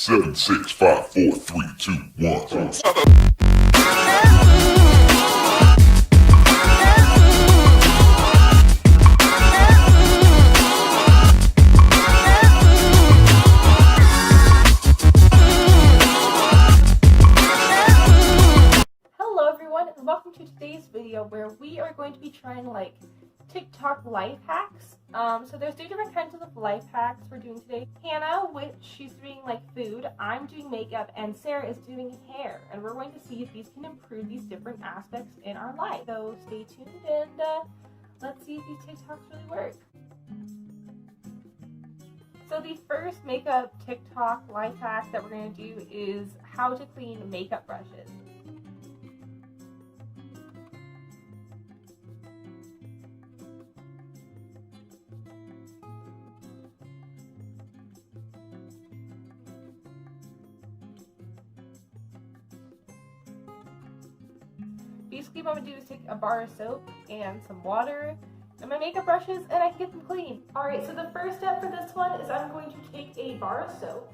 7, 6, 5, 4, 3, 2, 1. Hello everyone, and welcome to today's video where we are going to be trying TikTok life hacks. So there's 3 different kinds of life hacks we're doing today. Hannah, which she's doing food, I'm doing makeup, and Sarah is doing hair. And we're going to see if these can improve these different aspects in our life. So stay tuned and let's see if these TikToks really work. So the first makeup TikTok life hack that we're going to do is how to clean makeup brushes. Basically what I'm going to do is take a bar of soap and some water and my makeup brushes and I can get them clean. Alright, so the first step for this one is I'm going to take a bar of soap.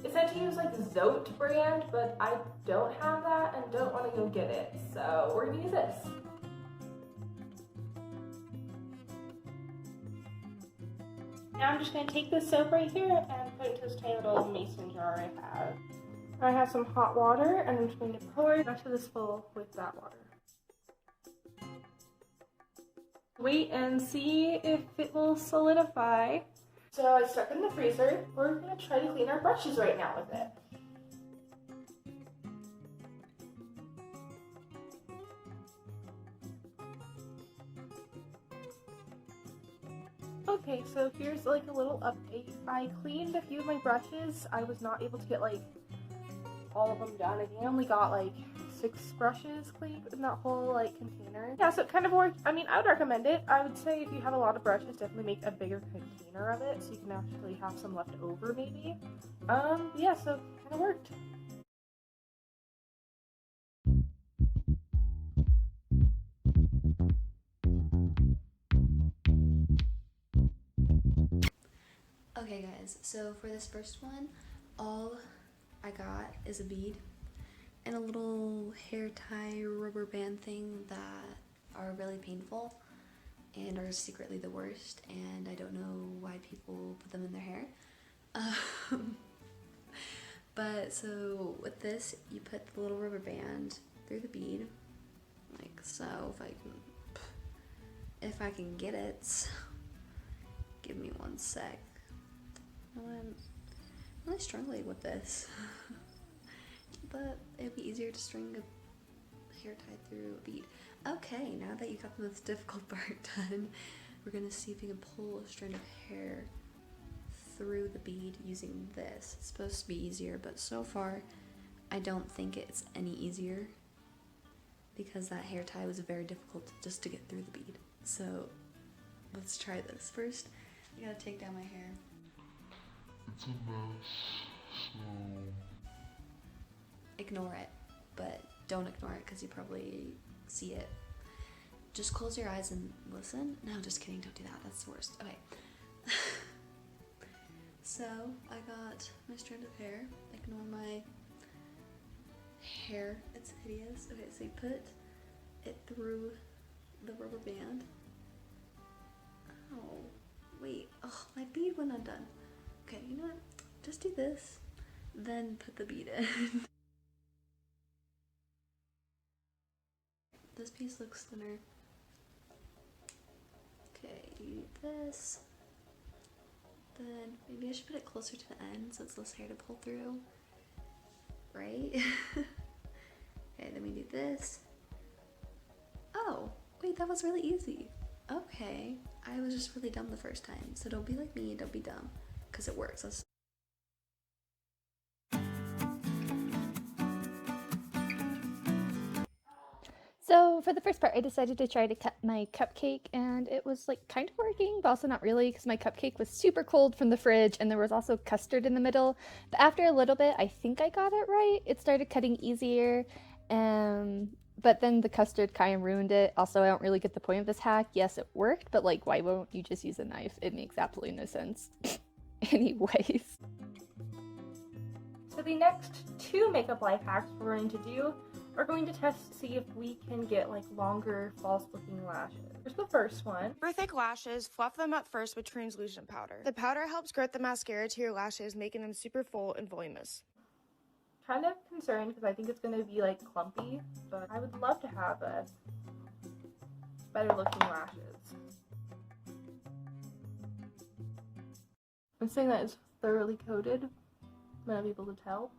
It said to use the Zote brand, but I don't have that and don't want to go get it. So we're going to use this. Now I'm just going to take this soap right here and put it into this tiny little mason jar I have. I have some hot water and I'm just going to pour the rest of this full with that water. Wait and see if it will solidify. So I stuck it in the freezer. We're going to try to clean our brushes right now with it. Okay, so here's a little update. I cleaned a few of my brushes. I was not able to get all of them done. I think I only got 6 brushes cleaned in that whole container. Yeah, so it kind of worked. I mean, I would recommend it. I would say if you have a lot of brushes, definitely make a bigger container of it so you can actually have some left over maybe. Yeah, so it kind of worked. Okay guys, so for this first one, all I got is a bead and a little hair tie rubber band thing that are really painful and are secretly the worst, and I don't know why people put them in their hair. But so with this, you put the little rubber band through the bead, like so. If I can get it, give me one sec. I'm really struggling with this. But it'd be easier to string a hair tie through a bead. Okay, now that you got the most difficult part done, we're gonna see if you can pull a strand of hair through the bead using this. It's supposed to be easier, but so far I don't think it's any easier because that hair tie was very difficult just to get through the bead. So let's try this. First, I gotta take down my hair. It's a mess, so... Ignore it, but don't ignore it because you probably see it. Just close your eyes and listen. No, just kidding, don't do that, that's the worst. Okay. So, I got my strand of hair. Ignore my hair, it's hideous. Okay, so you put it through the rubber band. Oh, wait, oh, my bead went undone. Okay, you know what, just do this, then put the bead in. This piece looks thinner. Okay, you do this. Then maybe I should put it closer to the end so it's less hair to pull through. Right? Okay, then we do this. Oh, wait, that was really easy. Okay, I was just really dumb the first time. So don't be like me, don't be dumb. Because it works. So for the first part, I decided to try to cut my cupcake, and it was kind of working, but also not really, because my cupcake was super cold from the fridge, and there was also custard in the middle. But after a little bit, I think I got it right. It started cutting easier, but then the custard kind of ruined it. Also, I don't really get the point of this hack. Yes, it worked, but why won't you just use a knife? It makes absolutely no sense. Anyways. So the next 2 makeup life hacks we're going to do are going to test to see if we can get like longer false looking lashes. Here's the first one. For thick lashes, fluff them up first with translucent powder. The powder helps grip the mascara to your lashes, making them super full and voluminous. Kind of concerned because I think it's going to be like clumpy, but I would love to have a better looking lashes. I'm saying that it's thoroughly coated. I'm not able to tell.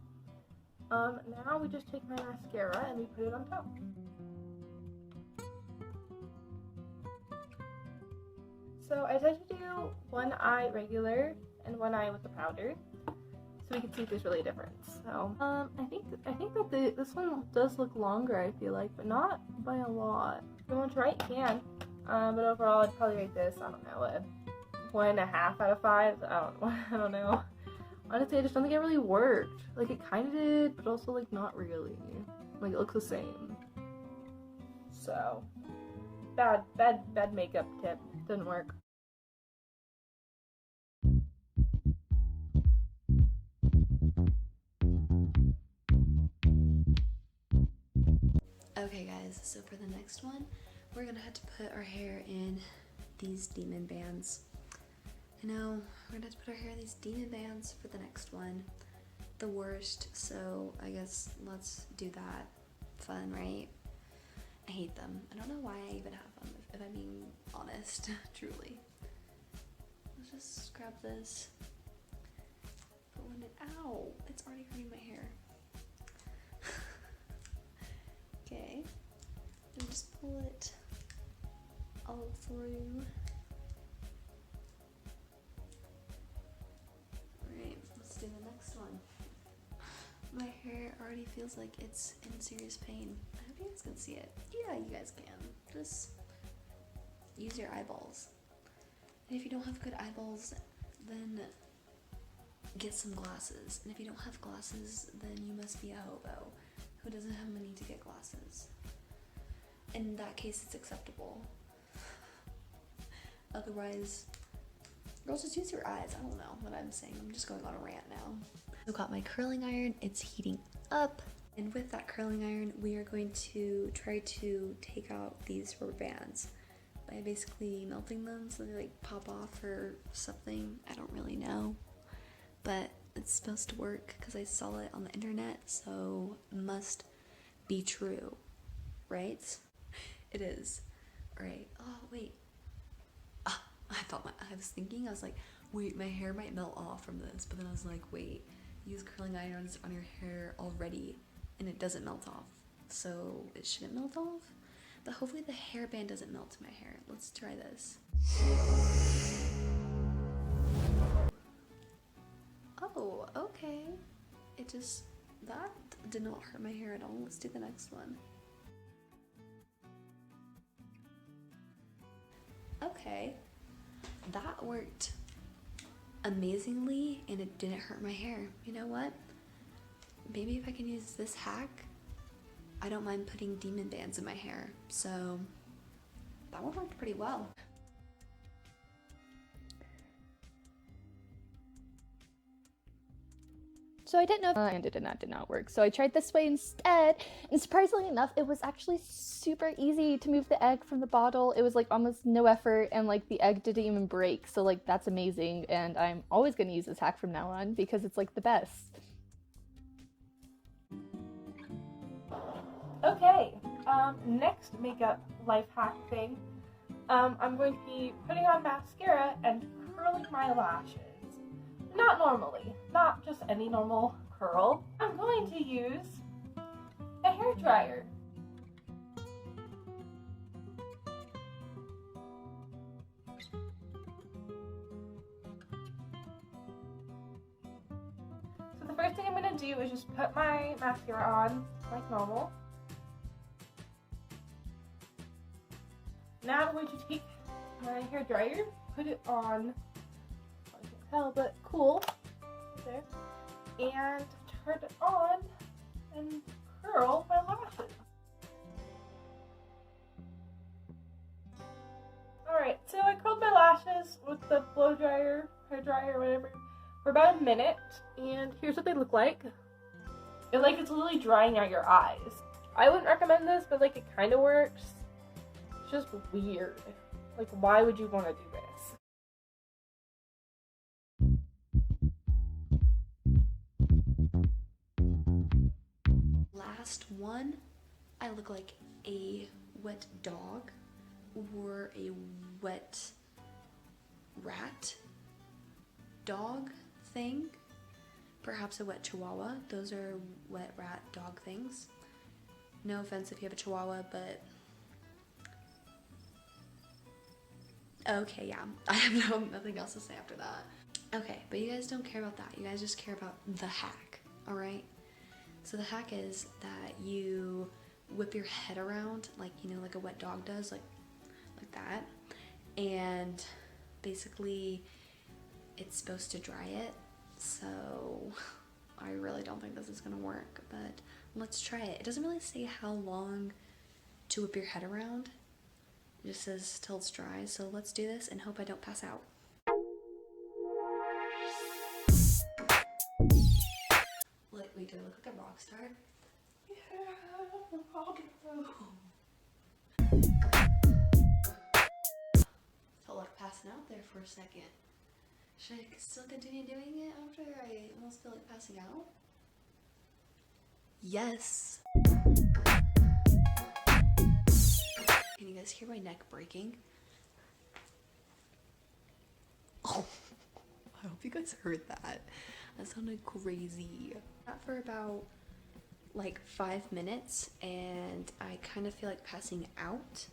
Now we just take my mascara and we put it on top. So I decided to do one eye regular and one eye with the powder, so we can see if there's really a difference. So I think that this one does look longer, I feel like, but not by a lot. If you want to try it, you can. But overall, I'd probably rate this, I don't know, a 1.5 out of 5. I don't know. Honestly, I just don't think it really worked. Like, it kind of did, but also, like, not really. Like, it looks the same. So, bad makeup tip. Didn't work. Okay guys, so for the next one, we're gonna have to put our hair in these demon bands. I know, we're gonna have to put our hair in these demon bands for the next one. The worst, so I guess let's do that. Fun, right? I hate them. I don't know why I even have them, if I'm being honest, truly. Let's just grab this. Put one in, ow, it's already hurting my hair. Okay, and just pull it all through. Alright, let's do the next one. My hair already feels like it's in serious pain. I hope you guys can see it. Yeah, you guys can. Just use your eyeballs. And if you don't have good eyeballs, then get some glasses. And if you don't have glasses, then you must be a hobo who doesn't have money to get glasses. In that case, it's acceptable. Otherwise, girls, just use your eyes. I don't know what I'm saying. I'm just going on a rant now. I've got my curling iron. It's heating up. And with that curling iron, we are going to try to take out these rubber bands by basically melting them so they like pop off or something. I don't really know. But it's supposed to work because I saw it on the internet, so must be true, right? It is. Alright, oh wait. I was thinking, I was like, wait, my hair might melt off from this, but then I was like, wait, use curling irons on your hair already, and it doesn't melt off, so it shouldn't melt off? But hopefully the hairband doesn't melt in my hair. Let's try this. Oh, okay. That did not hurt my hair at all. Let's do the next one. Okay, that worked amazingly and it didn't hurt my hair. You know what? Maybe if I can use this hack, I don't mind putting demon bands in my hair. So that one worked pretty well. So I didn't know if and it did not work. So I tried this way instead, and surprisingly enough, it was actually super easy to move the egg from the bottle. It was like almost no effort, and like the egg didn't even break. So like that's amazing, and I'm always gonna use this hack from now on because it's like the best. Okay, next makeup life hack thing. I'm going to be putting on mascara and curling my lashes. Not normally, not just any normal curl. I'm going to use a hair dryer. So the first thing I'm going to do is just put my mascara on like normal. Now I'm going to take my hair dryer, put it on, I can't tell, but cool, there, and turn it on and curl my lashes. Alright, so I curled my lashes with the blow dryer, hair dryer, whatever, for about a minute, and here's what they look like. It's literally drying out your eyes. I wouldn't recommend this, but like it kind of works. It's just weird. Like, why would you want to do this? Last one, I look like a wet dog or a wet rat dog thing. Perhaps a wet chihuahua. Those are wet rat dog things. No offense if you have a chihuahua, but okay, yeah. I have nothing else to say after that. Okay, but you guys don't care about that. You guys just care about the hack, alright? So the hack is that you whip your head around like, you know, like a wet dog does, like that. And basically it's supposed to dry it. So I really don't think this is gonna work, but let's try it. It doesn't really say how long to whip your head around. It just says till it's dry. So let's do this and hope I don't pass out. Wait, do I look like a rock star? Yeah, rock felt like passing out there for a second. Should I still continue doing it after I almost feel like passing out? Yes. Can you guys hear my neck breaking? Oh, I hope you guys heard that. That sounded crazy. That for about like 5 minutes and I kind of feel like passing out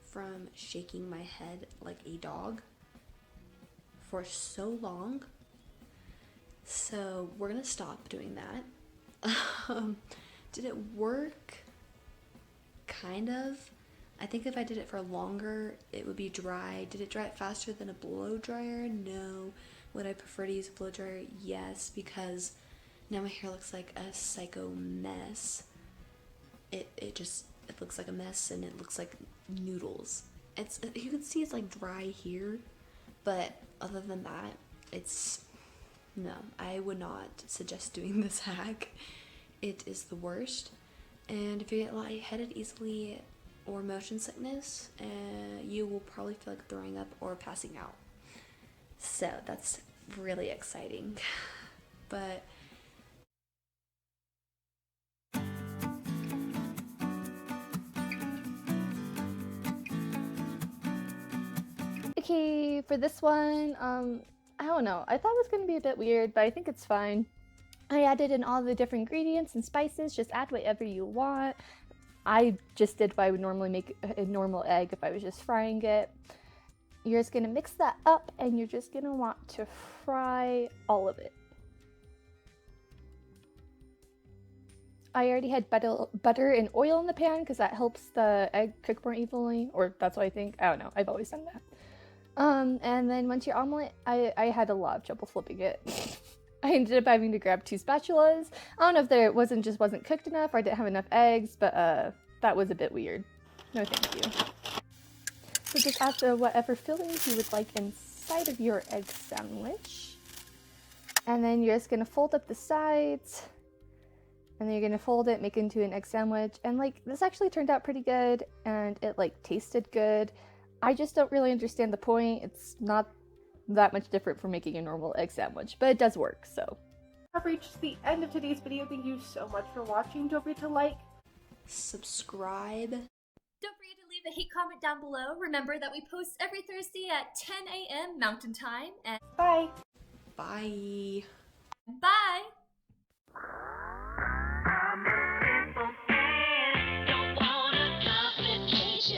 from shaking my head like a dog for so long. So we're gonna stop doing that. Did it work? Kind of. I think if I did it for longer, it would be dry. Did it dry it faster than a blow dryer? No. Would I prefer to use a blow dryer? Yes, because now my hair looks like a psycho mess. It looks like a mess and it looks like noodles. You can see it's like dry here, but other than that, no, I would not suggest doing this hack. It is the worst. And if you get lightheaded easily or motion sickness, you will probably feel like throwing up or passing out. So that's really exciting. But Okay, for this one, I don't know. I thought it was gonna be a bit weird, but I think it's fine. I added in all the different ingredients and spices. Just add whatever you want. I just did what I would normally make a normal egg if I was just frying it. You're just gonna mix that up and you're just gonna want to fry all of it. I already had butter and oil in the pan because that helps the egg cook more evenly, or that's what I think. I don't know. I've always done that. And then once your omelet, I had a lot of trouble flipping it. I ended up having to grab 2 spatulas. I don't know if there wasn't cooked enough or I didn't have enough eggs, but that was a bit weird. No thank you. So just add whatever fillings you would like inside of your egg sandwich. And then you're just gonna fold up the sides. And then you're gonna fold it, make it into an egg sandwich. And like, this actually turned out pretty good and it like tasted good. I just don't really understand the point. It's not that much different from making a normal egg sandwich, but it does work, so. I've reached the end of today's video. Thank you so much for watching. Don't forget to like, subscribe. Don't forget to leave a hate comment down below. Remember that we post every Thursday at 10 a.m. Mountain Time. And bye. Bye. bye!